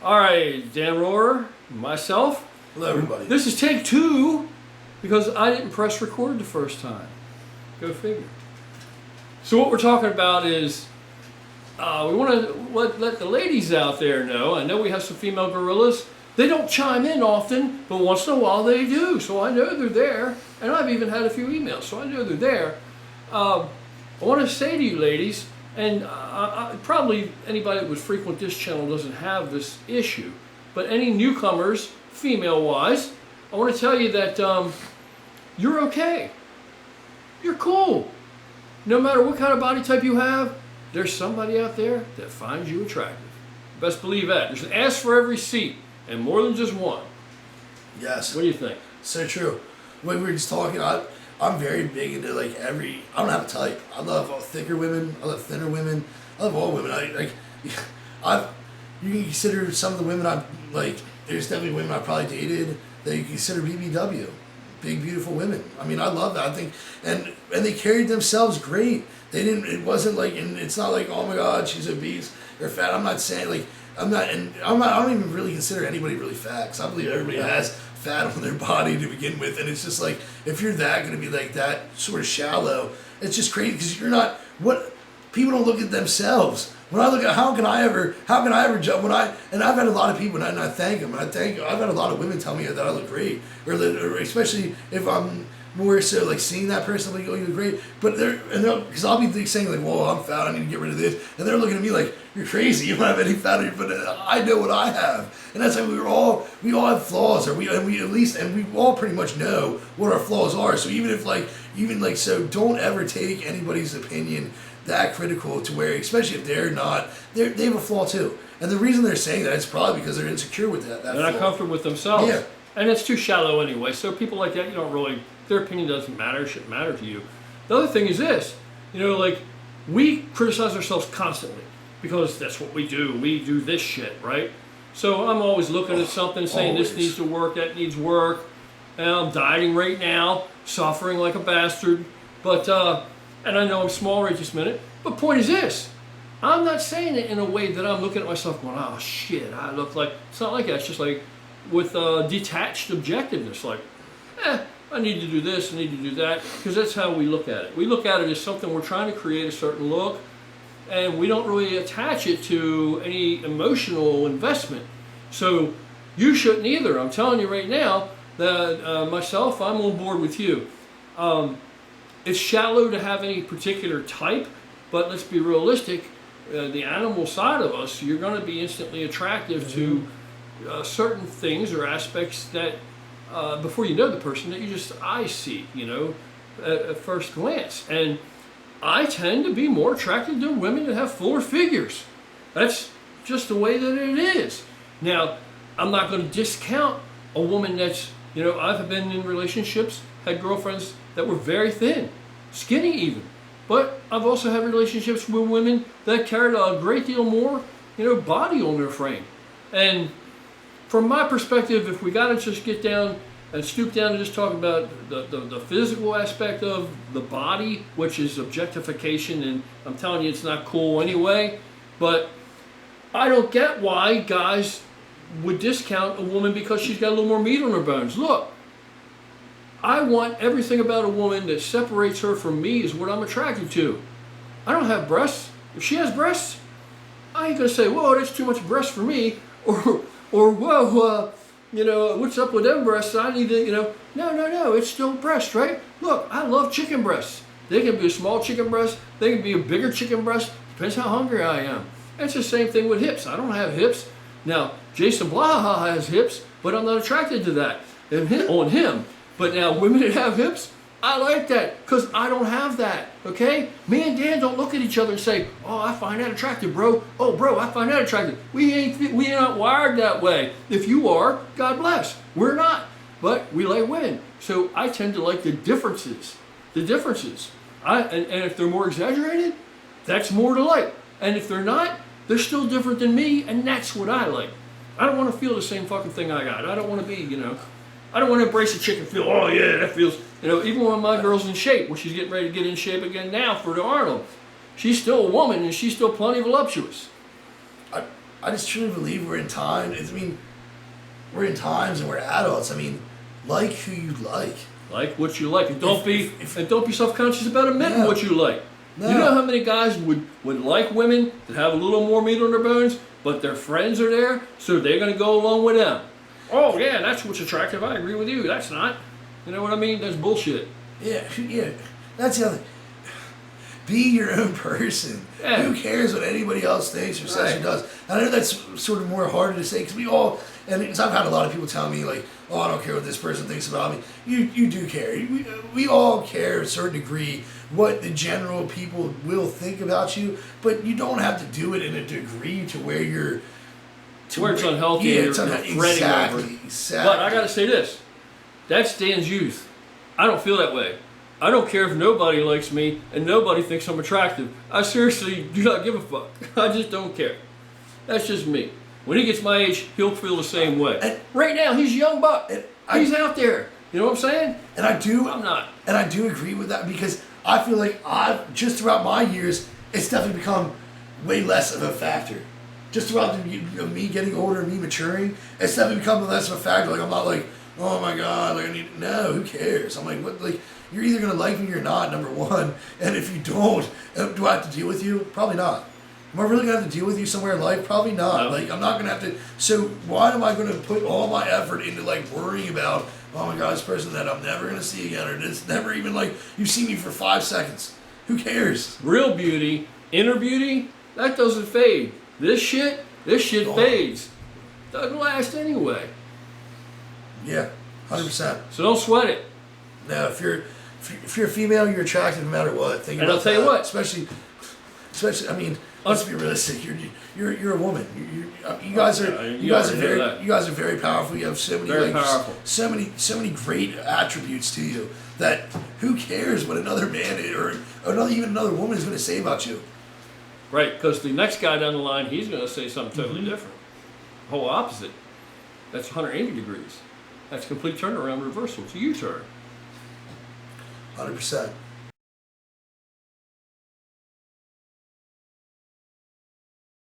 All right, Dan Rohrer, myself. Hello, everybody. This is take 2 because I didn't press record the first time. Go figure. So what we're talking about is we want to let the ladies out there know. I know we have some female gorillas. They don't chime in often, but once in a while they do. So I know they're there, and I've even had a few emails, so I know they're there. I want to say to you ladies, and probably anybody that would frequent this channel doesn't have this issue, but any newcomers, female-wise, I want to tell you that you're okay. You're cool. No matter what kind of body type you have, there's somebody out there that finds you attractive. Best believe that. There's an ass for every seat, and more than just one. Yes. What do you think? So true. When we were just talking, I'm very big into I don't have a type. I love thicker women. I love thinner women. I love all women. You can consider some of the women I've there's definitely women I've probably dated that you consider BBW. Big, beautiful women. I mean, I love that. I think, and they carried themselves great. They didn't, it wasn't and it's not like, oh my God, she's obese or fat. I'm not saying I don't even really consider anybody really fat, because I believe everybody has fat on their body to begin with, and it's just if you're going to be that sort of shallow, it's just crazy, because you're not, people don't look at themselves. When I look at how can I ever judge, and I've had a lot of people, and I thank them, I've had a lot of women tell me that I look great, or especially if I'm more so seeing that person, oh, you look great, but because I'll be saying whoa, I'm fat, I need to get rid of this, and they're looking at me like, you're crazy, you don't have any fat on you, but I know what I have, and that's we all have flaws, we all pretty much know what our flaws are, so so don't ever take anybody's opinion that critical to where, especially if they have a flaw too, and the reason they're saying that is probably because they're insecure with that they're not comfortable with themselves. Yeah. And it's too shallow anyway, so people like that, their opinion doesn't matter, shouldn't matter to you. The other thing is this, we criticize ourselves constantly, because that's what we do. We do this shit, right? So I'm always looking at something, saying this needs to work, that needs work, and I'm dieting right now, suffering like a bastard, but, and I know I'm small right this minute, but point is this, I'm not saying it in a way that I'm looking at myself going, oh shit, I look like, it's not like that, it's just with detached objectiveness, I need to do this, I need to do that, because that's how we look at it. We look at it as something we're trying to create a certain look, and we don't really attach it to any emotional investment. So you shouldn't either. I'm telling you right now that myself, I'm on board with you. It's shallow to have any particular type, but let's be realistic. The animal side of us, you're going to be instantly attractive to certain things or aspects that before you know the person, that you just see, at first glance. And I tend to be more attracted to women that have fuller figures. That's just the way that it is. Now, I'm not going to discount a woman that's, I've been in relationships, had girlfriends that were very thin, skinny even. But I've also had relationships with women that carried a great deal more, body on their frame. And from my perspective, if we got to just get down and stoop down and just talk about the physical aspect of the body, which is objectification, and I'm telling you it's not cool anyway, but I don't get why guys would discount a woman because she's got a little more meat on her bones. Look, I want everything about a woman that separates her from me is what I'm attracted to. I don't have breasts. If she has breasts, I ain't gonna say, whoa, that's too much breast for me, or whoa, what's up with them breasts? I need to, no, it's still breast, right? Look, I love chicken breasts. They can be a small chicken breast, they can be a bigger chicken breast, depends how hungry I am. It's the same thing with hips. I don't have hips. Now, Jason Blaha has hips, but I'm not attracted to that on him. But now, women that have hips, I like that, because I don't have that, okay? Me and Dan don't look at each other and say, oh, I find that attractive, bro. Oh, bro, I find that attractive. We not wired that way. If you are, God bless. We're not, but we like women. So I tend to like the differences. And if they're more exaggerated, that's more to like. And if they're not, they're still different than me, and that's what I like. I don't want to feel the same fucking thing I got. I don't want to be, I don't want to embrace a chick and feel, oh yeah, that feels, even when my girl's in shape, when she's getting ready to get in shape again now for the Arnold, she's still a woman and she's still plenty voluptuous. I just truly believe we're in time. I mean, we're in times and we're adults. I mean, like who you like. Like what you like, and don't If- be self-conscious about admitting No. what you like. No. You know how many guys would like women that have a little more meat on their bones, but their friends are there, so they're going to go along with them. Oh yeah, that's what's attractive. I agree with you. That's not. You know what I mean? That's bullshit. Yeah, yeah. That's the other. Be your own person. Yeah. Who cares what anybody else thinks or says or Right. does? And I know that's sort of more harder to say because we all, and because I've had a lot of people tell me like, "Oh, I don't care what this person thinks about me." You do care. We all care to a certain degree what the general people will think about you, but you don't have to do it in a degree to where you're. To where it's unhealthy. Yeah, and it's you're unhealthy. fretting Exactly. over it. Exactly. But I got to say this. That's Dan's youth. I don't feel that way. I don't care if nobody likes me and nobody thinks I'm attractive. I seriously do not give a fuck. I just don't care. That's just me. When he gets my age, he'll feel the same way. And- Right now, he's a young buck. And He's out there. You know what I'm saying? And I do. I'm not. And I do agree with that because I feel like I've just throughout my years, it's definitely become way less of a factor. Just throughout me getting older, me maturing, it's definitely become less of a factor. Like I'm not like, oh my god, like I need no, who cares? I'm like, what? Like you're either gonna like me or not, number one. And if you don't, do I have to deal with you? Probably not. Am I really gonna have to deal with you somewhere in life? Probably not. No. Like I'm not gonna have to. So why am I gonna put all my effort into like worrying about? Oh my god, this person that I'm never gonna see again, or this never even like you see me for 5 seconds. Who cares? Real beauty, inner beauty, that doesn't fade. This shit Oh. fades. Doesn't last anyway. Yeah, 100%. So don't sweat it. No, if you're a female, you're attractive no matter what. Think And about I'll tell you that. what. Especially. I mean, let's be realistic. You're a woman. You guys are Okay, you guys are already know very that. you guys are very powerful. You have so many Very like, powerful. so many great attributes to you that who cares what another man or even another woman is going to say about you. Right, because the next guy down the line, he's going to say something Mm-hmm. totally different. Whole opposite. That's 180 degrees. That's complete turnaround reversal. It's a U-turn. 100%.